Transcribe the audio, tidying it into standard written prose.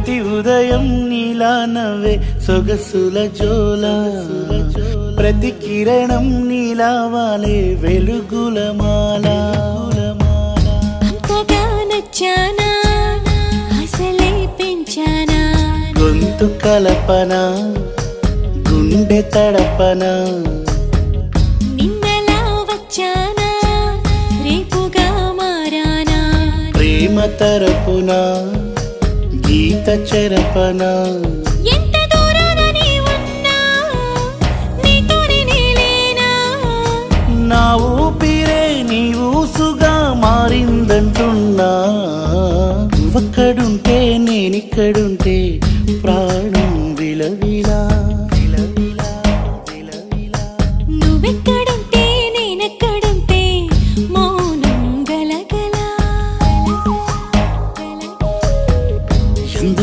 ప్రతి ఉదయం నీలా నవ్వే సొగసుల జోల ప్రతి కిరణం నీలా వాలే వెలుగుల మాల అంతగా నచ్చానా అసలే పెంచానా గొంతు కలపన గుండె తడపన నిన్నలా వచ్చానా రేపుగా మారానా ప్రేమ తరపున గీత చెరపన ఎంత దూరాన నీ ఉన్నా నీతోనే నేలేనా నా ఊపిరే నీ ఊసుగా మారిందంటున్నా నువ్వక్కడుంటే నేనిక్కడుంటే ప్రాణం విలవిలా